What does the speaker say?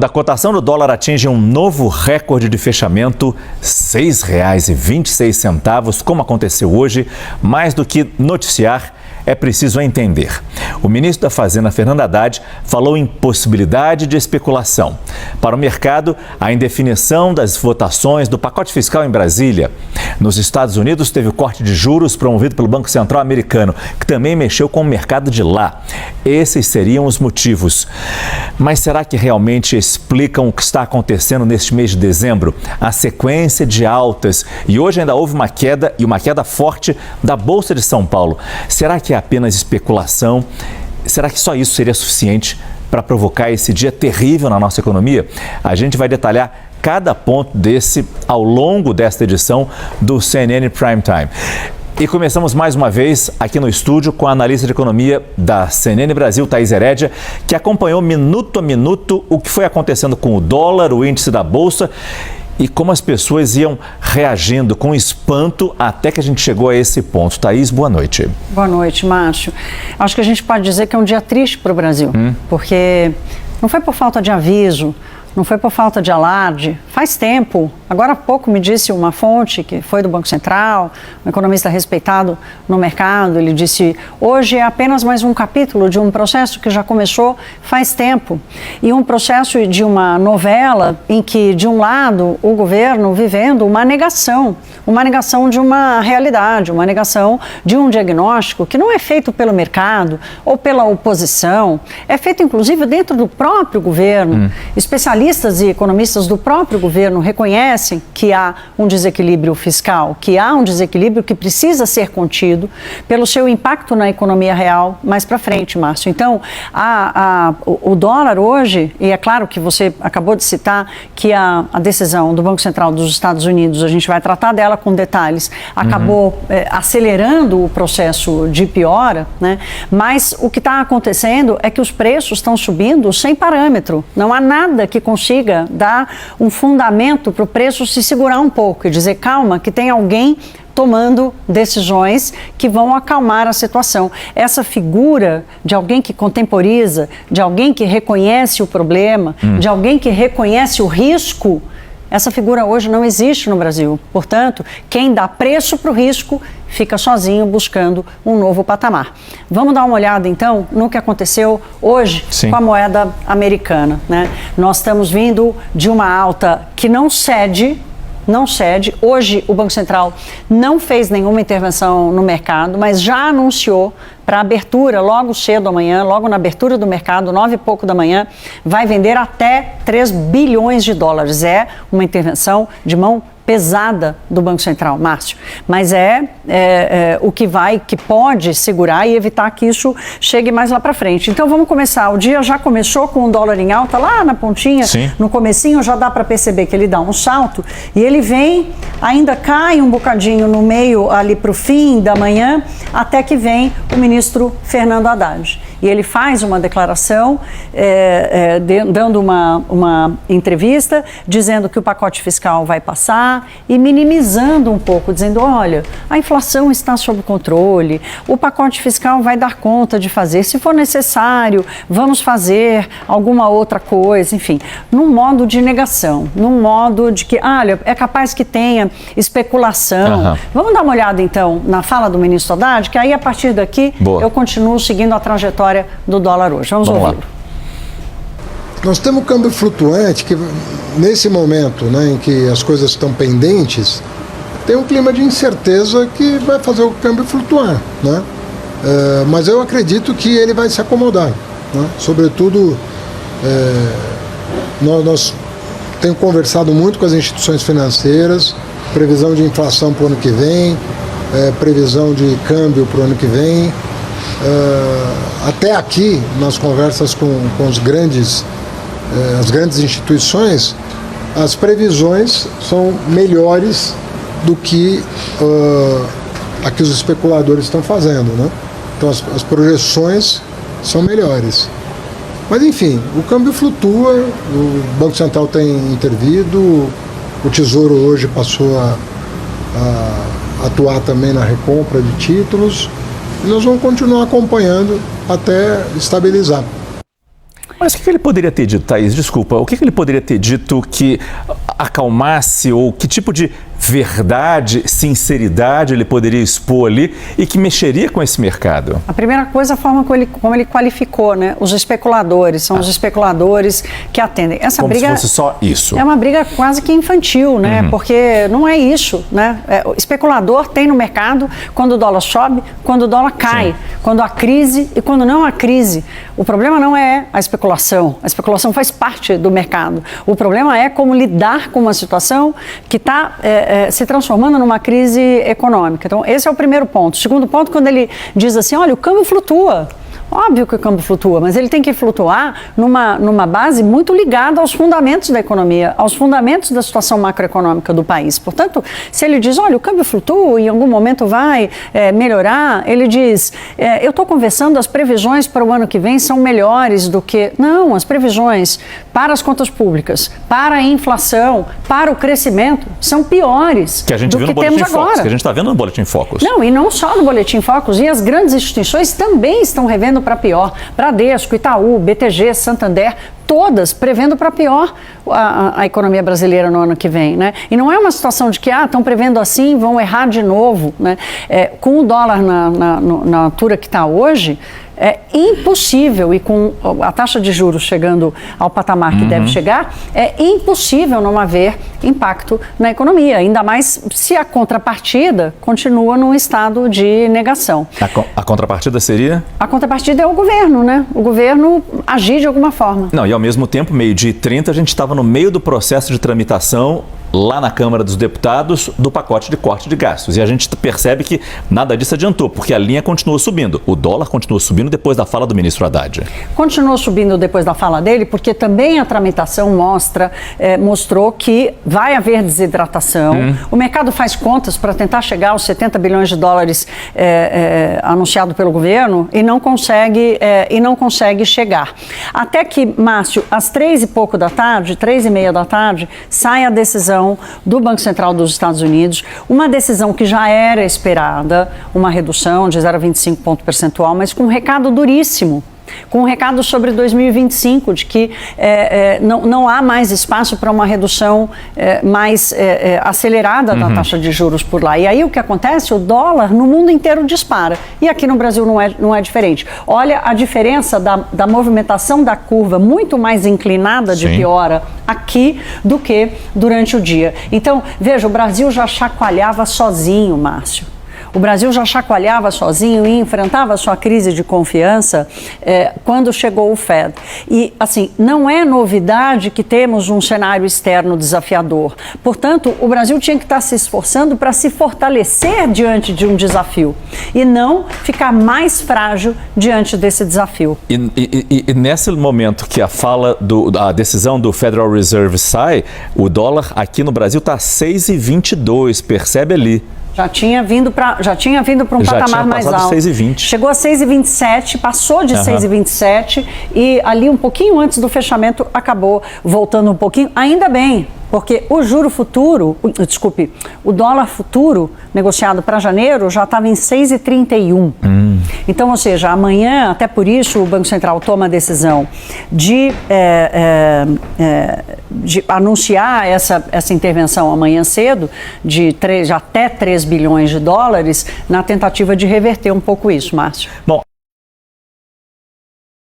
A cotação do dólar atinge um novo recorde de fechamento, R$ 6,26, como aconteceu hoje. Mais do que noticiar, é preciso entender. O ministro da Fazenda, Fernando Haddad, falou em possibilidade de especulação. Para o mercado, a indefinição das votações do pacote fiscal em Brasília. Nos Estados Unidos, teve o corte de juros promovido pelo Banco Central americano, que também mexeu com o mercado de lá. Esses seriam os motivos. Mas será que realmente explicam o que está acontecendo neste mês de dezembro? A sequência de altas. E hoje ainda houve uma queda, e uma queda forte da Bolsa de São Paulo. Será que é apenas especulação? Será que só isso seria suficiente para provocar esse dia terrível na nossa economia? A gente vai detalhar cada ponto desse ao longo desta edição do CNN Prime Time. E começamos mais uma vez aqui no estúdio com a analista de economia da CNN Brasil, Thaís Herédia, que acompanhou minuto a minuto o que foi acontecendo com o dólar, o índice da Bolsa e como as pessoas iam reagindo com espanto até que a gente chegou a esse ponto. Thaís, boa noite. Boa noite, Márcio. Acho que a gente pode dizer que é um dia triste para o Brasil, porque não foi por falta de aviso, não foi por falta de alarde. Faz tempo, agora há pouco me disse uma fonte que foi do Banco Central, um economista respeitado no mercado, ele disse, hoje é apenas mais um capítulo de um processo que já começou faz tempo. E um processo de uma novela em que, de um lado, o governo vivendo uma negação de uma realidade, uma negação de um diagnóstico que não é feito pelo mercado ou pela oposição, é feito inclusive dentro do próprio governo. Especialistas e economistas do próprio governo reconhecem que há um desequilíbrio fiscal, que há um desequilíbrio que precisa ser contido pelo seu impacto na economia real mais para frente, Márcio. Então, o dólar hoje, e é claro que você acabou de citar que a decisão do Banco Central dos Estados Unidos, a gente vai tratar dela com detalhes, acabou acelerando o processo de piora, né? Mas o que está acontecendo é que os preços estão subindo sem parâmetro. Não há nada que consiga dar um fundamento para o preço se segurar um pouco e dizer, calma, que tem alguém tomando decisões que vão acalmar a situação. Essa figura de alguém que contemporiza, de alguém que reconhece o problema, de alguém que reconhece o risco, essa figura hoje não existe no Brasil. Portanto, quem dá preço para o risco fica sozinho buscando um novo patamar. Vamos dar uma olhada, então, no que aconteceu hoje com a moeda americana, né? Nós estamos vindo de uma alta que não cede. Hoje, o Banco Central não fez nenhuma intervenção no mercado, mas já anunciou para abertura, logo cedo amanhã, logo na abertura do mercado, 9 e pouco da manhã, vai vender até 3 bilhões de dólares. É uma intervenção de mão pesada do Banco Central, Márcio, mas o que pode segurar e evitar que isso chegue mais lá para frente. Então vamos começar, o dia já começou com o dólar em alta lá na pontinha, no comecinho já dá para perceber que ele dá um salto e ele vem, ainda cai um bocadinho no meio ali para o fim da manhã, até que vem o ministro Fernando Haddad. E ele faz uma declaração, dando uma entrevista, dizendo que o pacote fiscal vai passar e minimizando um pouco, dizendo, olha, a inflação está sob controle, o pacote fiscal vai dar conta de fazer, se for necessário, vamos fazer alguma outra coisa, enfim, num modo de negação, num modo de que, olha, é capaz que tenha especulação. Vamos dar uma olhada, então, na fala do ministro Haddad, que aí, a partir daqui, eu continuo seguindo a trajetória do dólar hoje. Vamos ouvi-lo. Nós temos um câmbio flutuante que, nesse momento, né, em que as coisas estão pendentes, tem um clima de incerteza que vai fazer o câmbio flutuar, né? Mas eu acredito que ele vai se acomodar, né? Sobretudo, nós temos conversado muito com as instituições financeiras, previsão de inflação para o ano que vem, previsão de câmbio para o ano que vem. Até aqui, nas conversas com as grandes instituições, as previsões são melhores do que a que os especuladores estão fazendo, né? Então as projeções são melhores. Mas enfim, o câmbio flutua, o Banco Central tem intervido, o Tesouro hoje passou a atuar também na recompra de títulos, e nós vamos continuar acompanhando até estabilizar. Mas o que ele poderia ter dito, Thaís? Desculpa, o que ele poderia ter dito que acalmasse ou que tipo de verdade, sinceridade ele poderia expor ali e que mexeria com esse mercado? A primeira coisa, a forma como ele qualificou, né? Os especuladores, são os especuladores que atendem. Essa como briga se fosse só isso. É uma briga quase que infantil, né? Porque não é isso, né? O especulador tem no mercado quando o dólar sobe, quando o dólar cai, sim, quando há crise e quando não há crise. O problema não é a especulação faz parte do mercado. O problema é como lidar com uma situação que está se transformando numa crise econômica. Então, esse é o primeiro ponto. O segundo ponto, quando ele diz assim, olha, o câmbio flutua. Óbvio que o câmbio flutua, mas ele tem que flutuar numa base muito ligada aos fundamentos da economia, aos fundamentos da situação macroeconômica do país. Portanto, se ele diz, olha, o câmbio flutua e em algum momento vai melhorar, ele diz, eu estou conversando, as previsões para o ano que vem são melhores do que... Não, as previsões para as contas públicas, para a inflação, para o crescimento, são piores que a gente do viu que no Boletim temos agora. Focus, que a gente está vendo no Boletim Focus. Não, e não só no Boletim Focus, e as grandes instituições também estão revendo para pior. Bradesco, Itaú, BTG, Santander, todas prevendo para pior a economia brasileira no ano que vem, né? E não é uma situação de que, estão prevendo assim, vão errar de novo, né? Com o dólar na altura que está hoje, é impossível, e com a taxa de juros chegando ao patamar que deve chegar, é impossível não haver impacto na economia, ainda mais se a contrapartida continua num estado de negação. A contrapartida seria? A contrapartida é o governo, né? O governo agir de alguma forma. Não, e ao mesmo tempo, 12h30, a gente estava no meio do processo de tramitação lá na Câmara dos Deputados do pacote de corte de gastos. E a gente percebe que nada disso adiantou, porque a linha continuou subindo. O dólar continuou subindo depois da fala do ministro Haddad. Continuou subindo depois da fala dele, porque também a tramitação mostrou que vai haver desidratação. O mercado faz contas para tentar chegar aos 70 bilhões de dólares anunciado pelo governo e não consegue chegar. Até que, Márcio, às 3h30 da tarde, sai a decisão do Banco Central dos Estados Unidos, uma decisão que já era esperada, uma redução de 0,25 ponto percentual, mas com um recado duríssimo. Com um recado sobre 2025, de que não há mais espaço para uma redução mais acelerada da taxa de juros por lá. E aí o que acontece? O dólar no mundo inteiro dispara. E aqui no Brasil não é diferente. Olha a diferença da movimentação da curva muito mais inclinada de piora aqui do que durante o dia. Então, veja, o Brasil já chacoalhava sozinho, Márcio. O Brasil já chacoalhava sozinho e enfrentava a sua crise de confiança quando chegou o Fed. E, assim, não é novidade que temos um cenário externo desafiador. Portanto, o Brasil tinha que estar se esforçando para se fortalecer diante de um desafio e não ficar mais frágil diante desse desafio. E nesse momento que a decisão do Federal Reserve sai, o dólar aqui no Brasil está 6,22, percebe ali. Já tinha vindo para um patamar mais alto. 6,20. Chegou a 6,27, passou de 6,27 e ali um pouquinho antes do fechamento acabou voltando um pouquinho. Ainda bem, porque o dólar futuro negociado para janeiro já estava em 6,31. Então, ou seja, amanhã, até por isso, o Banco Central toma a decisão de anunciar essa intervenção amanhã cedo de até 3 bilhões de dólares na tentativa de reverter um pouco isso, Márcio. Bom,